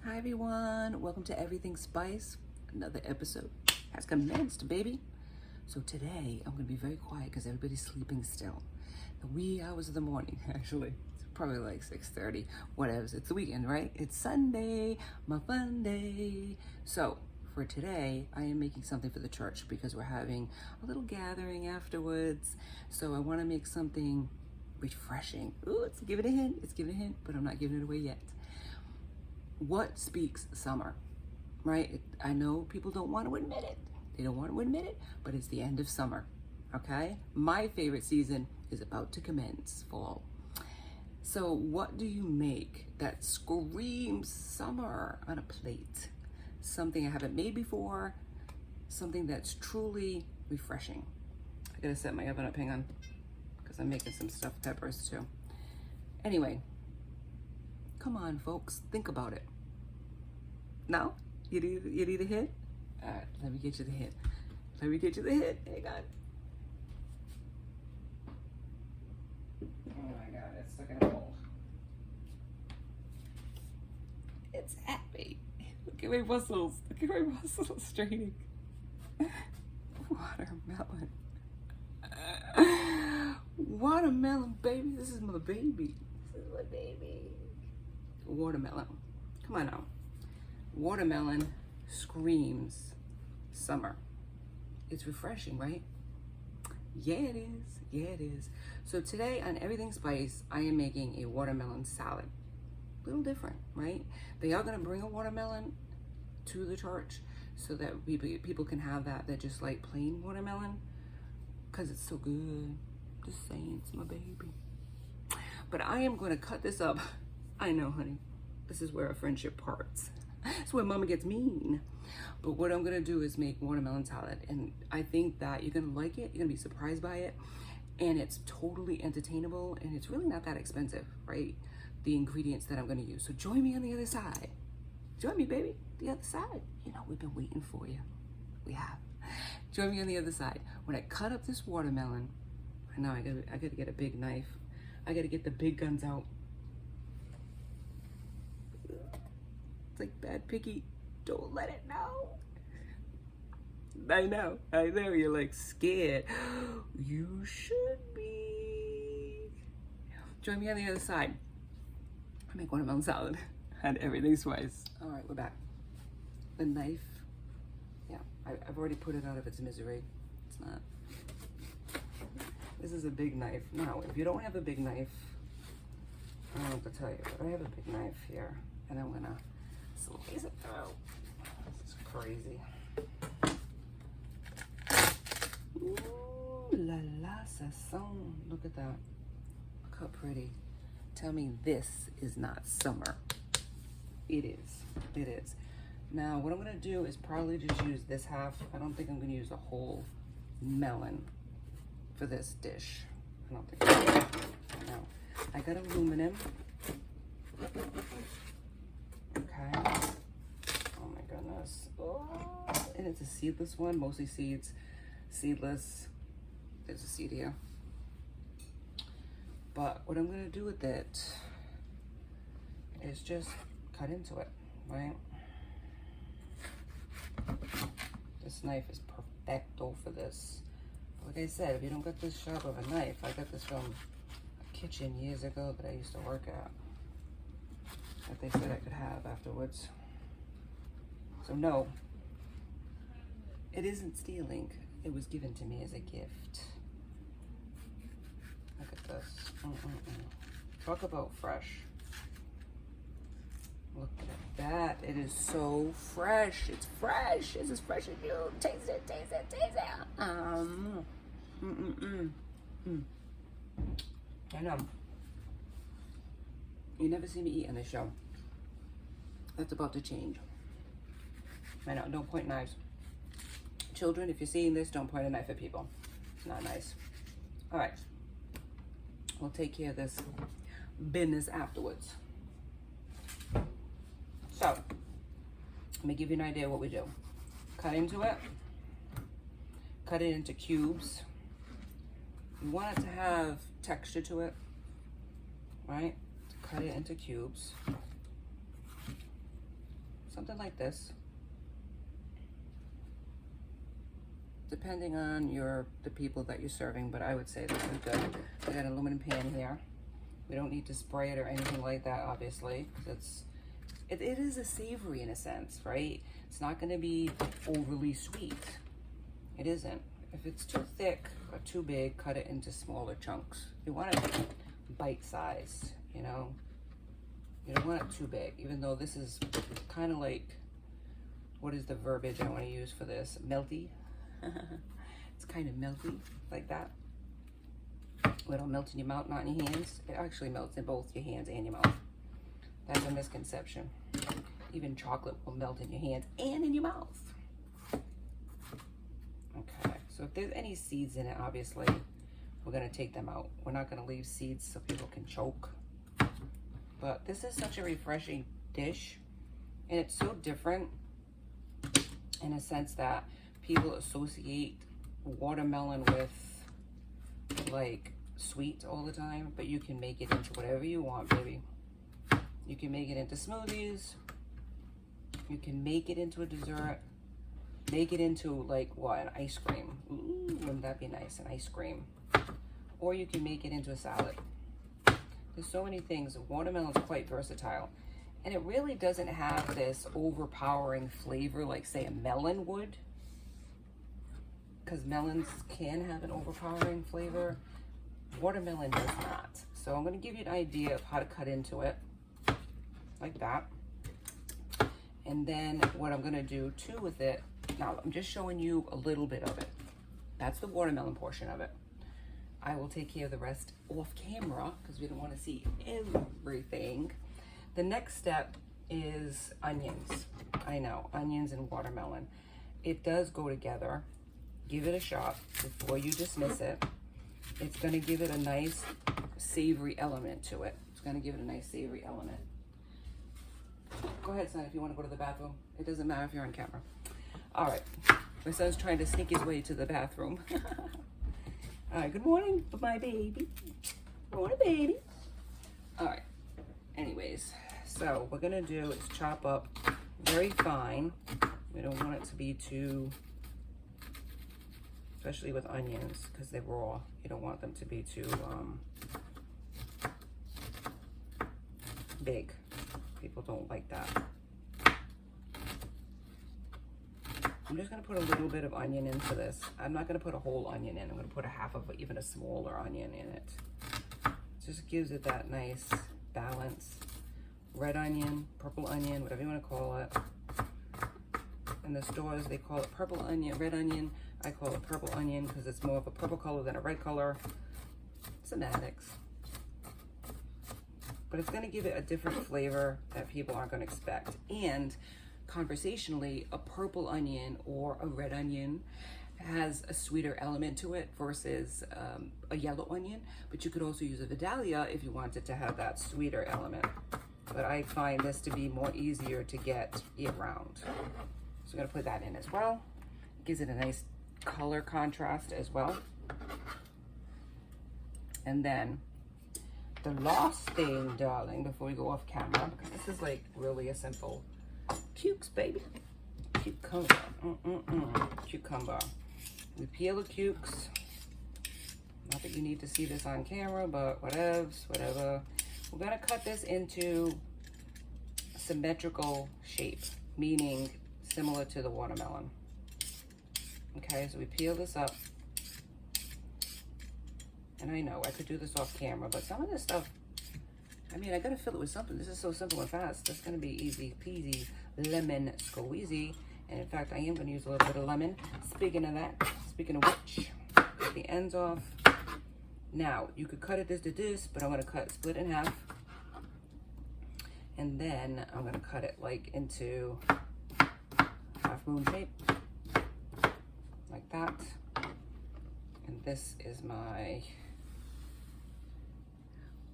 Hi everyone, welcome to Everything Spice. Another episode has commenced, baby. So today I'm gonna be very quiet because everybody's sleeping still. The wee hours of the morning, actually. It's probably like 6:30, whatever. It's the weekend, right? It's Sunday, my fun day. So for today, I am making something for the church because we're having a little gathering afterwards. So I wanna make something refreshing. Ooh, it's giving a hint, but I'm not giving it away yet. What speaks summer, right? I know people don't want to admit it. They don't want to admit it, but it's the end of summer, okay? My favorite season is about to commence, fall. So what do you make that screams summer on a plate? Something I haven't made before, something that's truly refreshing. I gotta set my oven up, hang on, because I'm making some stuffed peppers too. Anyway, come on, folks, think about it. No? You need a hint? All right, let me get you the hint. Hang on. Oh my God, it's stuck in a hole. It's happy. Look at my muscles. Straining. Watermelon. Watermelon, baby. This is my baby. Watermelon. Come on now. Watermelon screams summer. It's refreshing, right? Yeah, it is. So today on Everything Spice, I am making a watermelon salad. A little different, right? They are gonna bring a watermelon to the church so that people can have that just like plain watermelon, because it's so good. Just saying, it's my baby. But I am gonna cut this up. I know, honey. This is where our friendship parts. It's where mama gets mean. But what I'm gonna do is make watermelon salad. And I think that you're gonna like it. You're gonna be surprised by it. And it's totally entertainable. And it's really not that expensive, right? The ingredients that I'm gonna use. So join me on the other side. Join me, baby. The other side. You know, we've been waiting for you. We have. Join me on the other side. When I cut up this watermelon, I know I gotta get a big knife. I gotta get the big guns out. It's like Bad Piggy, don't let it know. I know, you're like scared. You should be. Join me on the other side. I make watermelon salad and Everything Spice. All right, we're back. The knife, yeah, I've already put it out of its misery. It's not. This is a big knife. Now, if you don't have a big knife, I don't know what to tell you, but I have a big knife here, and I'm gonna slice it through. This is crazy. Ooh, la la sazon. Look at that. Look how pretty. Tell me this is not summer. It is. Now, what I'm gonna do is probably just use this half. I don't think I'm gonna use the whole melon for this dish. I don't think so. No. I got aluminum. Okay. Oh my goodness. Oh. And it's a seedless one, mostly seeds. Seedless. There's a seed here. But what I'm gonna do with it is just cut into it, right? This knife is perfecto for this. Like I said, if you don't get this sharp of a knife, I got this from a kitchen years ago that I used to work at, that they said I could have afterwards. So no, it isn't stealing. It was given to me as a gift. Look at this. Talk about fresh. Look at that. It is so fresh. It's fresh. It's as fresh as you. Taste it. I know. You never see me eat on this show. That's about to change. I know. Don't point knives. Children, if you're seeing this, don't point a knife at people. It's not nice. All right. We'll take care of this business afterwards. So, let me give you an idea of what we do. Cut into it. Cut it into cubes. You want it to have texture to it, right? Cut it into cubes. something like this. Depending on the people that you're serving, but I would say this is good. I got an aluminum pan here. We don't need to spray it or anything like that, obviously, because it is a savory in a sense, right? It's not going to be overly sweet. It isn't. If it's too thick or too big, cut it into smaller chunks. You want it bite-sized, you know? You don't want it too big, even though this is kind of like, what is the verbiage I want to use for this? Melty. It's kind of melty, like that. It'll melt in your mouth, not in your hands. It actually melts in both your hands and your mouth. That's a misconception. Even chocolate will melt in your hands and in your mouth. Okay, so if there's any seeds in it, obviously, we're gonna take them out. We're not gonna leave seeds so people can choke. But this is such a refreshing dish, and it's so different in a sense that people associate watermelon with like sweet all the time, but you can make it into whatever you want, baby. You can make it into smoothies. You can make it into a dessert. Make it into like what, an ice cream. Ooh, wouldn't that be nice, an ice cream? Or you can make it into a salad. There's so many things. Watermelon's quite versatile. And it really doesn't have this overpowering flavor like, say, a melon would. Because melons can have an overpowering flavor. Watermelon does not. So I'm going to give you an idea of how to cut into it. Like that. And then what I'm going to do too with it, now I'm just showing you a little bit of it. That's the watermelon portion of it. I will take care of the rest off camera because we don't want to see everything. The next step is onions. I know, onions and watermelon. It does go together. Give it a shot before you dismiss it. It's going to give it a nice savory element to it. It's going to give it a nice savory element. Go ahead, son, if you want to go to the bathroom. It doesn't matter if you're on camera. All right. My son's trying to sneak his way to the bathroom. All right. Good morning, my baby. Good morning, baby. All right. Anyways, so what we're going to do is chop up very fine. We don't want it to be too, especially with onions, because they're raw. You don't want them to be too big. People don't like that. I'm just going to put a little bit of onion into this. I'm not going to put a whole onion in. I'm going to put a half of even a smaller onion in it. It just gives it that nice balance. Red onion, purple onion, whatever you want to call it. In the stores, they call it purple onion, red onion. I call it purple onion because it's more of a purple color than a red color. Semantics. But it's going to give it a different flavor that people aren't going to expect. And conversationally, a purple onion or a red onion has a sweeter element to it versus a yellow onion. But you could also use a Vidalia if you wanted to have that sweeter element. But I find this to be more easier to get year round. So I'm going to put that in as well. It gives it a nice color contrast as well. And then the last thing, darling, before we go off camera, because this is like really a simple cukes, baby. Cucumber. Cucumber. We peel the cukes. Not that you need to see this on camera, but whatevs, whatever. We're going to cut this into a symmetrical shape, meaning similar to the watermelon. Okay, so we peel this up. And I know I could do this off camera, but some of this stuff, I mean, I gotta fill it with something. This is so simple and fast. That's gonna be easy peasy, lemon squeezy. And in fact, I am gonna use a little bit of lemon. Speaking of that, speaking of which, get the ends off. Now, you could cut it this to this, but I'm gonna split it in half. And then I'm gonna cut it like into half moon shape, like that. And this is my,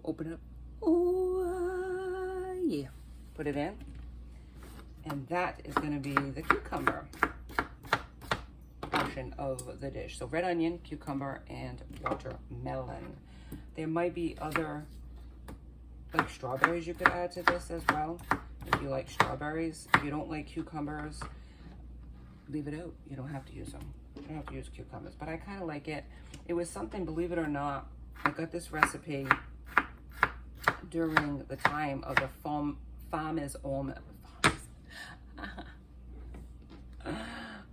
open up, oh yeah, put it in. And that is gonna be the cucumber portion of the dish. So red onion, cucumber, and watermelon. There might be other, like strawberries you could add to this as well. if you like strawberries. If you don't like cucumbers, leave it out. You don't have to use them. You don't have to use cucumbers, but I kind of like it. It was something, believe it or not, I got this recipe during the time of the Farmer's Almanac.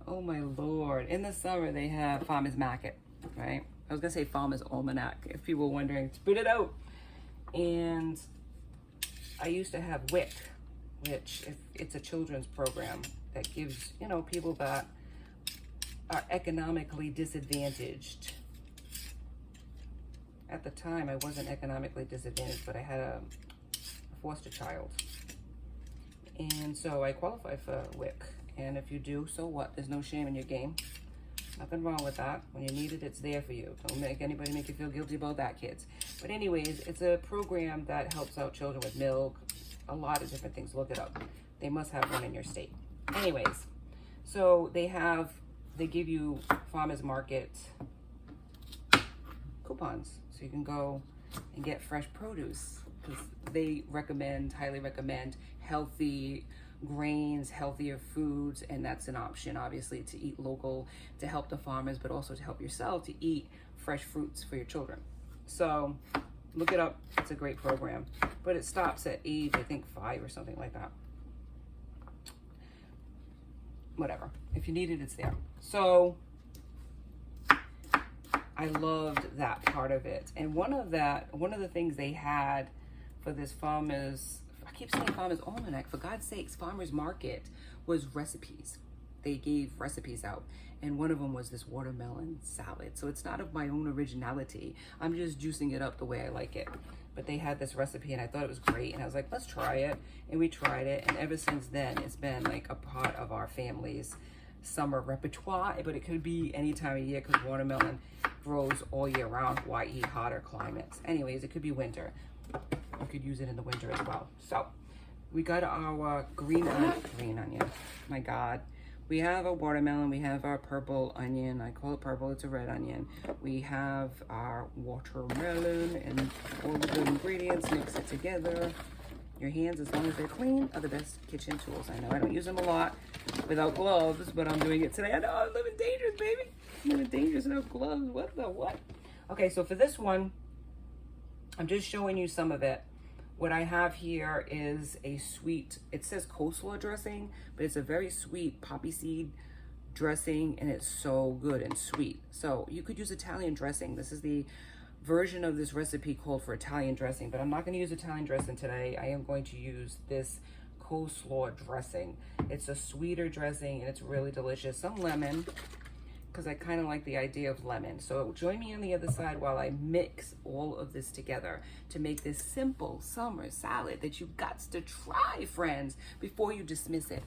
Oh my Lord. In the summer, they have Farmer's Market, right? I was gonna say Farmer's Almanac, if people were wondering. Spit it out. And I used to have WIC, which it's a children's program that gives, you know, people that are economically disadvantaged. At the time, I wasn't economically disadvantaged, but I had a foster child. And so I qualified for WIC. And if you do, so what? There's no shame in your game. Nothing wrong with that. When you need it, it's there for you. Don't make anybody make you feel guilty about that, kids. But anyways, it's a program that helps out children with milk, a lot of different things. Look it up. They must have one in your state. Anyways, so they give you farmers market coupons. So you can go and get fresh produce, because they highly recommend healthy grains, healthier foods, and that's an option, obviously, to eat local, to help the farmers, but also to help yourself to eat fresh fruits for your children. So look it up. It's a great program, but it stops at age, I think, 5 or something like that. Whatever. If you need it, it's there. So I loved that part of it. And one of the things they had for this I keep saying Farmer's Almanac, for God's sakes, Farmer's Market, was recipes. They gave recipes out, and one of them was this watermelon salad. So it's not of my own originality. I'm just juicing it up the way I like it. But they had this recipe, and I thought it was great, and I was like, let's try it. And we tried it, and ever since then, it's been like a part of our family's summer repertoire, but it could be any time of year, because watermelon grows all year round. Why eat hotter climates? Anyways, it could be winter. You could use it in the winter as well. So we got our green onion. My God. We have a watermelon. We have our purple onion. I call it purple. It's a red onion. We have our watermelon and all the good ingredients. Mix it together. Your hands, as long as they're clean, are the best kitchen tools. I know I don't use them a lot without gloves, but I'm doing it today. I know I'm living dangerous, baby. I'm living dangerous without gloves. What the what? Okay, so for this one, I'm just showing you some of it. What I have here is a sweet, it says coleslaw dressing, but it's a very sweet poppy seed dressing, and it's so good and sweet. So you could use Italian dressing. This is the version of this recipe called for Italian dressing, but I'm not going to use Italian dressing today. I am going to use this coleslaw dressing. It's a sweeter dressing, and it's really delicious. Some lemon, because I kind of like the idea of lemon. So join me on the other side while I mix all of this together to make this simple summer salad that you got to try, friends, before you dismiss it.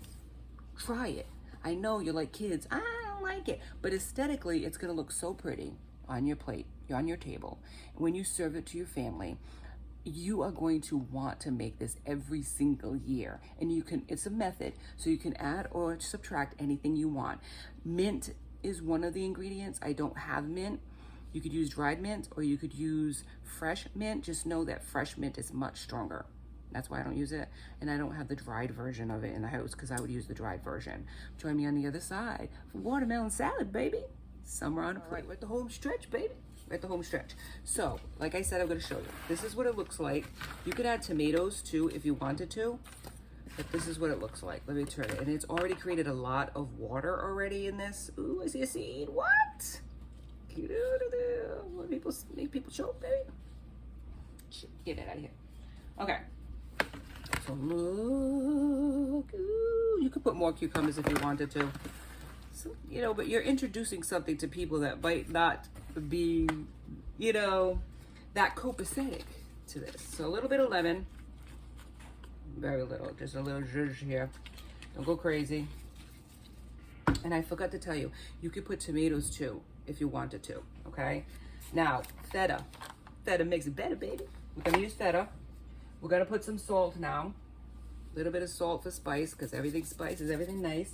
Try it. I know you're like, kids, I don't like it, but aesthetically, it's gonna look so pretty on your plate, on your table. And when you serve it to your family, you are going to want to make this every single year. And you can, it's a method, so you can add or subtract anything you want. Mint is one of the ingredients. I don't have mint. You could use dried mint, or you could use fresh mint. Just know that fresh mint is much stronger. That's why I don't use it. And I don't have the dried version of it in the house, because I would use the dried version. Join me on the other side for watermelon salad, baby. Summer on a plate. We're at the home stretch, baby. We're at the home stretch. So, like I said, I'm gonna show you. This is what it looks like. You could add tomatoes too if you wanted to, but this is what it looks like. Let me turn it. And it's already created a lot of water already in this. Ooh, I see a seed. What? Make people choke, baby. Get it out of here. Okay. So look. Ooh, you could put more cucumbers if you wanted to. So, you know, but you're introducing something to people that might not be, you know, that copacetic to this. So a little bit of lemon. Very little, just a little zhuzh here. Don't go crazy. And I forgot to tell you, you could put tomatoes too if you wanted to, okay? Now, feta. Feta makes it better, baby. We're gonna use feta. We're gonna put some salt now. A little bit of salt for spice, because everything spices, everything nice.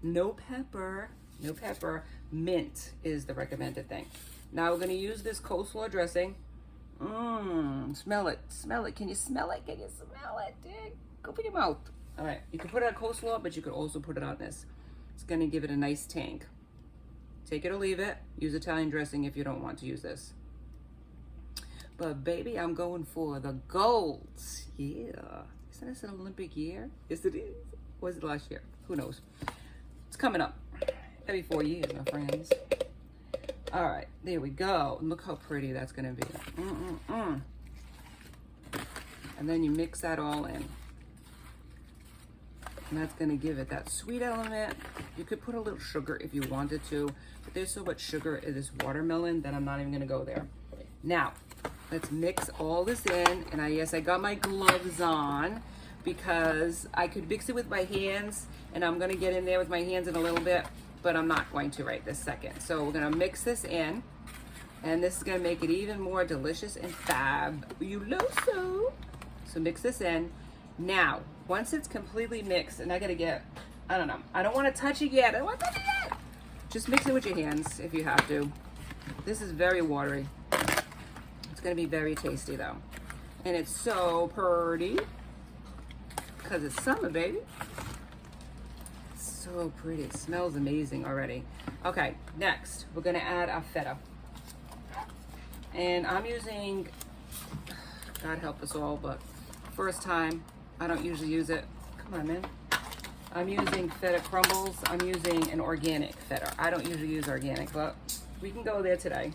No pepper, no pepper. Mint is the recommended thing. Now we're gonna use this coleslaw dressing. Smell it, smell it. Can you smell it? Can you smell it? Go in your mouth. All right, you can put it on coleslaw, but you could also put it on this. It's gonna give it a nice tang. Take it or leave it. Use Italian dressing if you don't want to use this. But baby, I'm going for the gold. Yeah. Isn't this an Olympic year? Yes, it is. Was it last year? Who knows? It's coming up. Every 4 years, my friends. All right, there we go. Look how pretty that's gonna be. And then you mix that all in. And that's gonna give it that sweet element. You could put a little sugar if you wanted to, but there's so much sugar in this watermelon that I'm not even gonna go there. Now, let's mix all this in. And yes, I got my gloves on because I could mix it with my hands, and I'm gonna get in there with my hands in a little bit, but I'm not going to right this second. So we're gonna mix this in, and this is gonna make it even more delicious and fabuloso. So mix this in. Now, once it's completely mixed, and I gotta get, I don't know, I don't wanna touch it yet. I don't wanna touch it yet. Just mix it with your hands if you have to. This is very watery. It's gonna be very tasty though. And it's so pretty, because it's summer, baby. So pretty, it smells amazing already. Okay, next, we're gonna add our feta. And I'm using, God help us all, but first time, I don't usually use it. Come on, man. I'm using feta crumbles. I'm using an organic feta. I don't usually use organic, but we can go there today.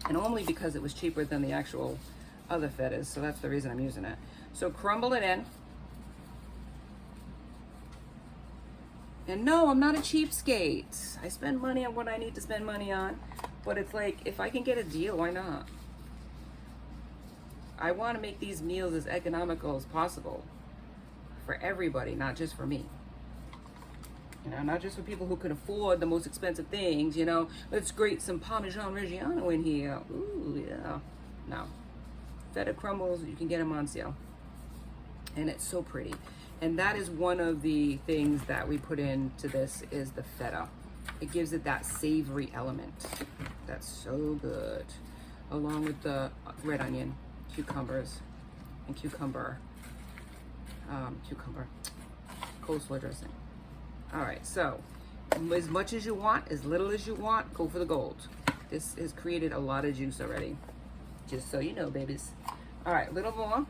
And only because it was cheaper than the actual other fetas, so that's the reason I'm using it. So crumble it in. And no, I'm not a cheapskate. I spend money on what I need to spend money on, but it's like, if I can get a deal, why not? I want to make these meals as economical as possible for everybody, not just for me. You know, not just for people who can afford the most expensive things, you know. Let's grate some Parmesan Reggiano in here. Ooh, yeah. No. Feta crumbles, you can get them on sale. And it's so pretty. And that is one of the things that we put into this is the feta. It gives it that savory element. That's so good. Along with the red onion, cucumbers, and cucumber coleslaw dressing. All right, so as much as you want, as little as you want, go for the gold. This has created a lot of juice already, just so you know, babies. All right, a little more.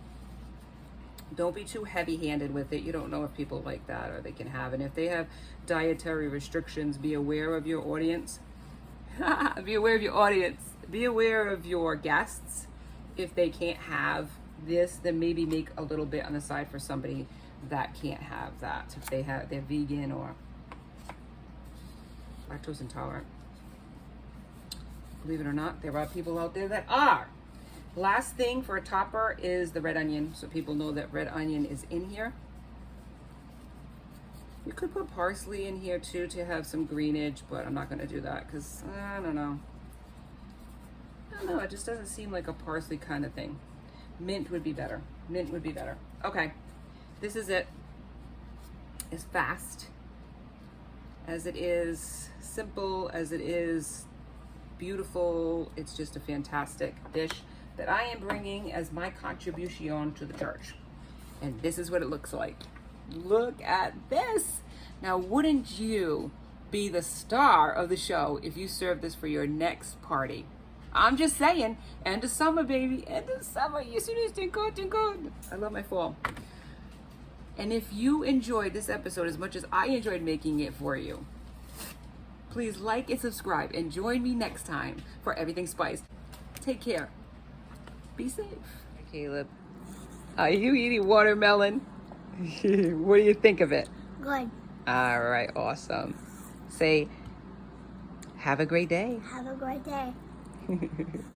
Don't be too heavy-handed with it. You don't know if people like that or they can have. And if they have dietary restrictions, be aware of your audience. Be aware of your audience. Be aware of your guests. If they can't have this, then maybe make a little bit on the side for somebody that can't have that. If they're vegan or lactose intolerant. Believe it or not, there are people out there that are. Last thing for a topper is the red onion, so people know that red onion is in here. You could put parsley in here too to have some greenage, but I'm not going to do that because I don't know. It just doesn't seem like a parsley kind of thing. Mint would be better. Mint would be better. Okay, this is it. As fast as it is, simple as it is, beautiful. It's just a fantastic dish that I am bringing as my contribution to the church. And this is what it looks like. Look at this. Now, wouldn't you be the star of the show if you served this for your next party? I'm just saying, end of summer, baby, end of summer. Yes, it is. Thank God, thank God. I love my fall. And if you enjoyed this episode as much as I enjoyed making it for you, please like and subscribe and join me next time for Everything Spiced. Take care. Be safe. Caleb, are you eating watermelon? What do you think of it? Good. All right, awesome. Say, have a great day. Have a great day.